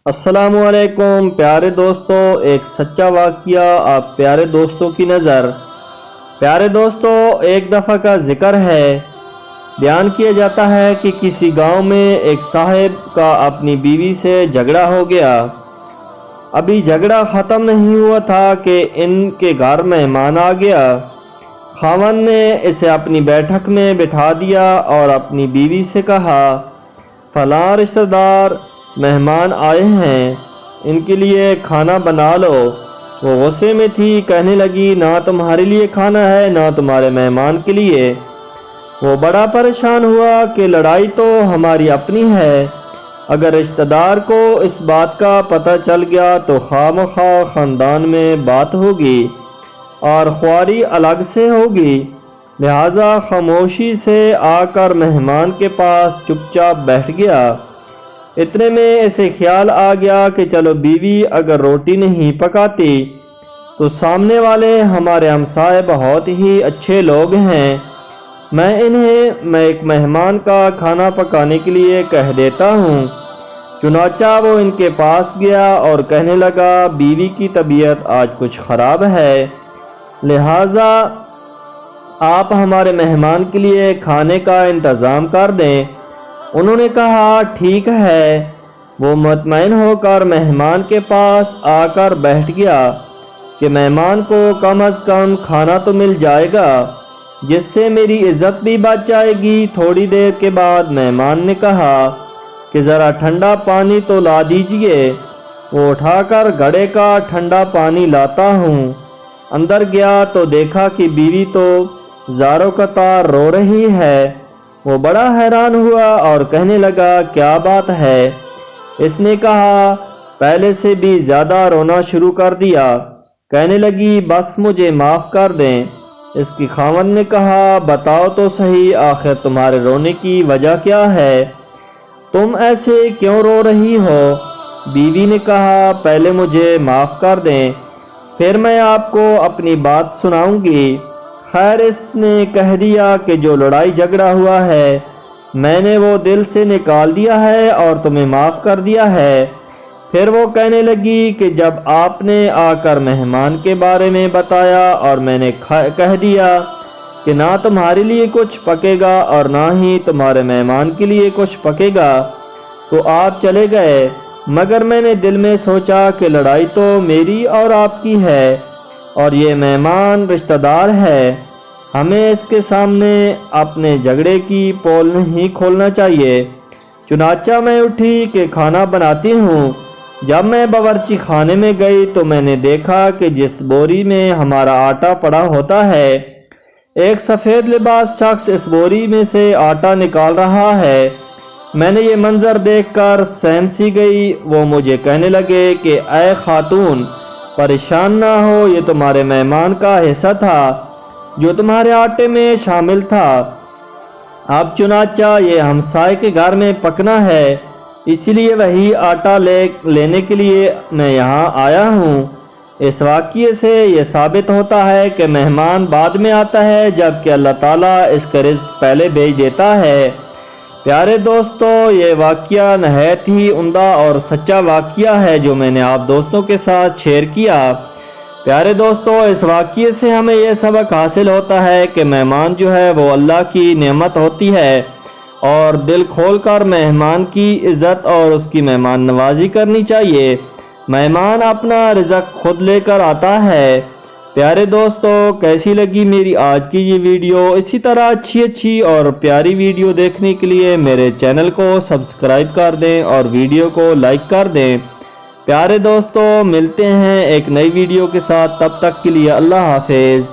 अस्सलाम वालेकुम प्यारे दोस्तों, एक सच्चा वाक़या आप प्यारे दोस्तों की नज़र। प्यारे दोस्तों, एक दफ़ा का जिक्र है, बयान किया जाता है कि किसी गांव में एक साहिब का अपनी बीवी से झगड़ा हो गया। अभी झगड़ा ख़त्म नहीं हुआ था कि इनके घर मेहमान आ गया। खावन ने इसे अपनी बैठक में बिठा दिया और अपनी बीवी से कहा, फलां रिश्तेदार मेहमान आए हैं, इनके लिए खाना बना लो। वो गुस्से में थी, कहने लगी, ना तुम्हारे लिए खाना है ना तुम्हारे मेहमान के लिए। वो बड़ा परेशान हुआ कि लड़ाई तो हमारी अपनी है, अगर रिश्तेदार को इस बात का पता चल गया तो खामखा ख़ानदान में बात होगी और ख्वारी अलग से होगी। लिहाजा खामोशी से आकर मेहमान के पास चुपचाप बैठ गया। इतने में इसे ख्याल आ गया कि चलो बीवी अगर रोटी नहीं पकाती तो सामने वाले हमारे हमसाए बहुत ही अच्छे लोग हैं, मैं एक मेहमान का खाना पकाने के लिए कह देता हूँ। चुनाचा वो इनके पास गया और कहने लगा, बीवी की तबीयत आज कुछ ख़राब है, लिहाजा आप हमारे मेहमान के लिए खाने का इंतज़ाम कर दें। उन्होंने कहा, ठीक है। वो मुतमईन होकर मेहमान के पास आकर बैठ गया कि मेहमान को कम अज़ कम खाना तो मिल जाएगा, जिससे मेरी इज़्ज़त भी बच जाएगी। थोड़ी देर के बाद मेहमान ने कहा कि ज़रा ठंडा पानी तो ला दीजिए। वो उठाकर घड़े का ठंडा पानी लाता हूँ। अंदर गया तो देखा कि बीवी तो ज़ारों कतार रो रही है। वो बड़ा हैरान हुआ और कहने लगा, क्या बात है? इसने कहा, पहले से भी ज़्यादा रोना शुरू कर दिया। कहने लगी, बस मुझे माफ़ कर दें। इसकी खावन ने कहा, बताओ तो सही, आखिर तुम्हारे रोने की वजह क्या है? तुम ऐसे क्यों रो रही हो? बीवी ने कहा, पहले मुझे माफ़ कर दें, फिर मैं आपको अपनी बात सुनाऊंगी। खैर, इसने कह दिया कि जो लड़ाई झगड़ा हुआ है मैंने वो दिल से निकाल दिया है और तुम्हें माफ़ कर दिया है। फिर वो कहने लगी कि जब आपने आकर मेहमान के बारे में बताया और मैंने कह दिया कि ना तुम्हारे लिए कुछ पकेगा और ना ही तुम्हारे मेहमान के लिए कुछ पकेगा, तो आप चले गए। मगर मैंने दिल में सोचा कि लड़ाई तो मेरी और आपकी है और ये मेहमान रिश्तेदार है, हमें इसके सामने अपने झगड़े की पोल नहीं खोलना चाहिए। चुनाचा मैं उठी कि खाना बनाती हूँ। जब मैं बावर्ची खाने में गई तो मैंने देखा कि जिस बोरी में हमारा आटा पड़ा होता है, एक सफ़ेद लिबास शख्स इस बोरी में से आटा निकाल रहा है। मैंने ये मंजर देखकर सहम सी गई। वो मुझे कहने लगे कि ऐ खातून, परेशान ना हो, ये तुम्हारे मेहमान का हिस्सा था जो तुम्हारे आटे में शामिल था। अब चुनाचा ये हमसाए के घर में पकना है, इसीलिए वही आटा लेने के लिए मैं यहाँ आया हूँ। इस वाक़ये से ये साबित होता है कि मेहमान बाद में आता है, जबकि अल्लाह ताला इसका रिज़्क़ पहले भेज देता है। प्यारे दोस्तों, ये वाक़या नहायत ही उम्दा और सच्चा वाक़या है जो मैंने आप दोस्तों के साथ शेयर किया। प्यारे दोस्तों, इस वाक़ये से हमें यह सबक हासिल होता है कि मेहमान जो है वो अल्लाह की नेमत होती है और दिल खोलकर मेहमान की इज़्ज़त और उसकी मेहमान नवाजी करनी चाहिए। मेहमान अपना रिज़्क़ खुद लेकर आता है। प्यारे दोस्तों, कैसी लगी मेरी आज की ये वीडियो? इसी तरह अच्छी और प्यारी वीडियो देखने के लिए मेरे चैनल को सब्सक्राइब कर दें और वीडियो को लाइक कर दें। प्यारे दोस्तों, मिलते हैं एक नई वीडियो के साथ, तब तक के लिए अल्लाह हाफिज़।